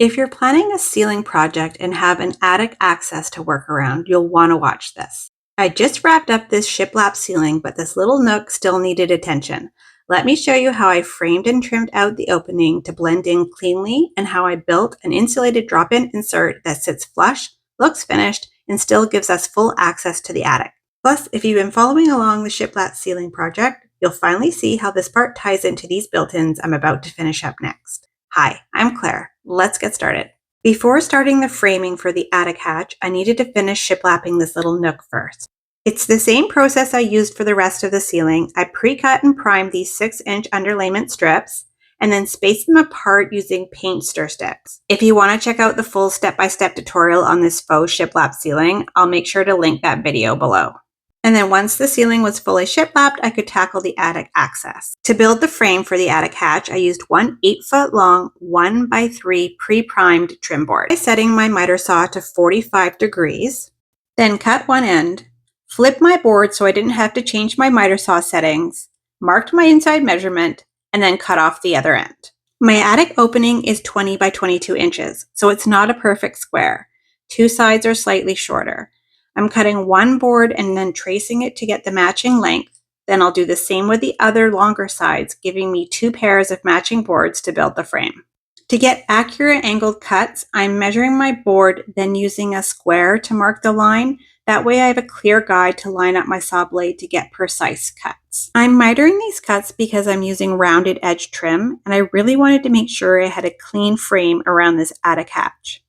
If you're planning a ceiling project and have an attic access to work around, you'll want to watch this. I just wrapped up this shiplap ceiling, but this little nook still needed attention. Let me show you how I framed and trimmed out the opening to blend in cleanly and how I built an insulated drop-in insert that sits flush, looks finished, and still gives us full access to the attic. Plus, if you've been following along the shiplap ceiling project, you'll finally see how this part ties into these built-ins I'm about to finish up next. Hi, I'm Claire. Let's get started. Before starting the framing for the attic hatch, I needed to finish shiplapping this little nook first. It's the same process I used for the rest of the ceiling. I pre-cut and primed these 6-inch underlayment strips and then spaced them apart using paint stir sticks. If you want to check out the full step-by-step tutorial on this faux shiplap ceiling, I'll make sure to link that video below. And then once the ceiling was fully shiplapped, I could tackle the attic access. To build the frame for the attic hatch, I used one 8-foot long 1x3 pre-primed trim board. By setting my miter saw to 45 degrees, then cut one end, flipped my board so I didn't have to change my miter saw settings, marked my inside measurement, and then cut off the other end. My attic opening is 20 by 22 inches, so it's not a perfect square. Two sides are slightly shorter. I'm cutting one board and then tracing it to get the matching length. Then I'll do the same with the other longer sides, giving me 2 pairs of matching boards to build the frame. To get accurate angled cuts, I'm measuring my board, then using a square to mark the line. That way I have a clear guide to line up my saw blade to get precise cuts. I'm mitering these cuts because I'm using rounded edge trim, and I really wanted to make sure I had a clean frame around this attic hatch.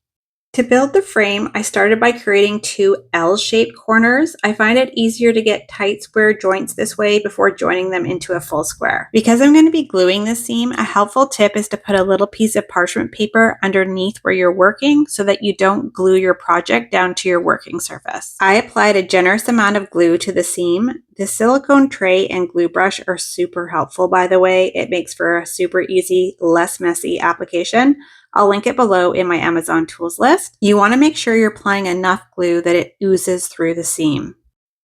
To build the frame, I started by creating 2 L-shaped corners. I find it easier to get tight square joints this way before joining them into a full square. Because I'm going to be gluing this seam, a helpful tip is to put a little piece of parchment paper underneath where you're working so that you don't glue your project down to your working surface. I applied a generous amount of glue to the seam. The silicone tray and glue brush are super helpful, by the way. It makes for a super easy, less messy application. I'll link it below in my Amazon tools list. You want to make sure you're applying enough glue that it oozes through the seam.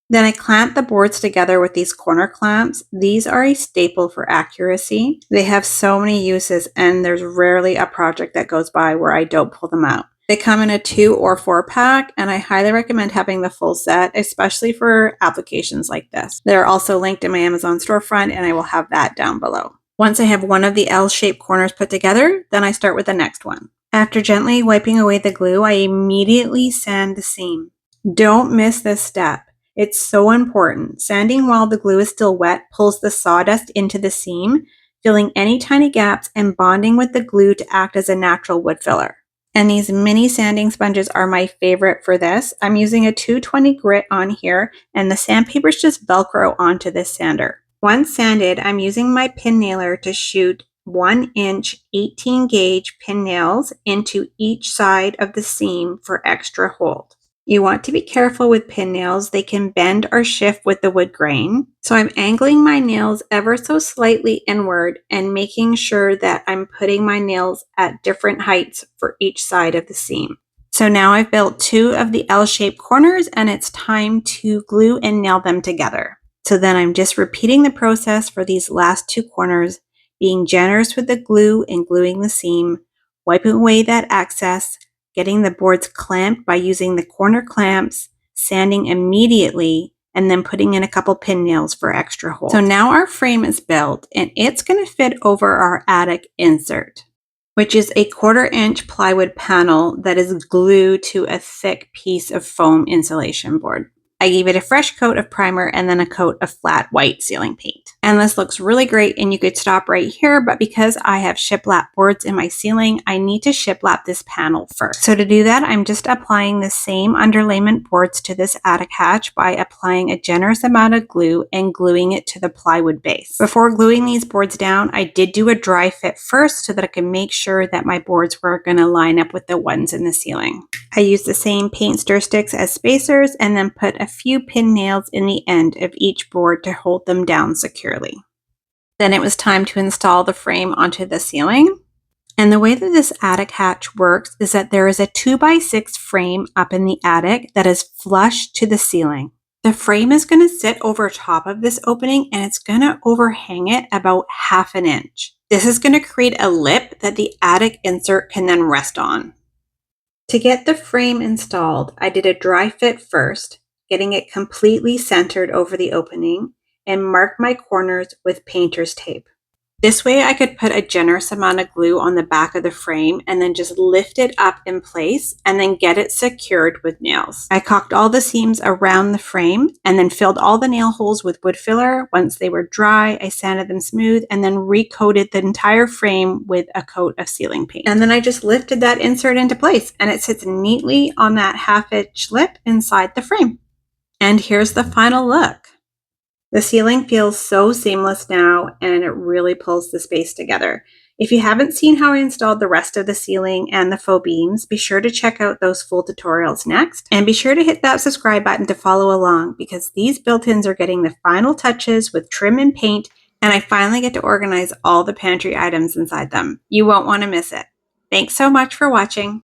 Then I clamped the boards together with these corner clamps. These are a staple for accuracy. They have so many uses, and there's rarely a project that goes by where I don't pull them out. They come in a 2 or 4 pack, and I highly recommend having the full set, especially for applications like this. They're also linked in my Amazon storefront, and I will have that down below. Once I have one of the L-shaped corners put together, then I start with the next one. After gently wiping away the glue, I immediately sand the seam. Don't miss this step. It's so important. Sanding while the glue is still wet pulls the sawdust into the seam, filling any tiny gaps and bonding with the glue to act as a natural wood filler. And these mini sanding sponges are my favorite for this. I'm using a 220 grit on here, and the sandpapers just Velcro onto this sander. Once sanded, I'm using my pin nailer to shoot 1-inch 18 gauge pin nails into each side of the seam for extra hold. You want to be careful with pin nails. They can bend or shift with the wood grain. So I'm angling my nails ever so slightly inward and making sure that I'm putting my nails at different heights for each side of the seam. So now I've built 2 of the L-shaped corners, and it's time to glue and nail them together. So then I'm just repeating the process for these last 2 corners, being generous with the glue and gluing the seam, wiping away that excess, getting the boards clamped by using the corner clamps, sanding immediately, and then putting in a couple pin nails for extra hold. So now our frame is built, and it's going to fit over our attic insert, which is a 1/4-inch plywood panel that is glued to a thick piece of foam insulation board. I gave it a fresh coat of primer and then a coat of flat white ceiling paint. And this looks really great, and you could stop right here, but because I have shiplap boards in my ceiling, I need to shiplap this panel first. So to do that, I'm just applying the same underlayment boards to this attic hatch by applying a generous amount of glue and gluing it to the plywood base. Before gluing these boards down, I did do a dry fit first so that I could make sure that my boards were going to line up with the ones in the ceiling. I used the same paint stir sticks as spacers and then put a few pin nails in the end of each board to hold them down securely. Then it was time to install the frame onto the ceiling. And the way that this attic hatch works is that there is a 2x6 frame up in the attic that is flush to the ceiling. The frame is going to sit over top of this opening, and it's going to overhang it about 1/2 inch. This is going to create a lip that the attic insert can then rest on. To get the frame installed, I did a dry fit first, getting it completely centered over the opening, and marked my corners with painter's tape. This way I could put a generous amount of glue on the back of the frame and then just lift it up in place and then get it secured with nails. I caulked all the seams around the frame and then filled all the nail holes with wood filler. Once they were dry, I sanded them smooth and then recoated the entire frame with a coat of sealing paint. And then I just lifted that insert into place and it sits neatly on that 1/2 inch lip inside the frame. And here's the final look. The ceiling feels so seamless now, and it really pulls the space together. If you haven't seen how I installed the rest of the ceiling and the faux beams, be sure to check out those full tutorials next. And be sure to hit that subscribe button to follow along, because these built-ins are getting the final touches with trim and paint, and I finally get to organize all the pantry items inside them. You won't want to miss it. Thanks so much for watching.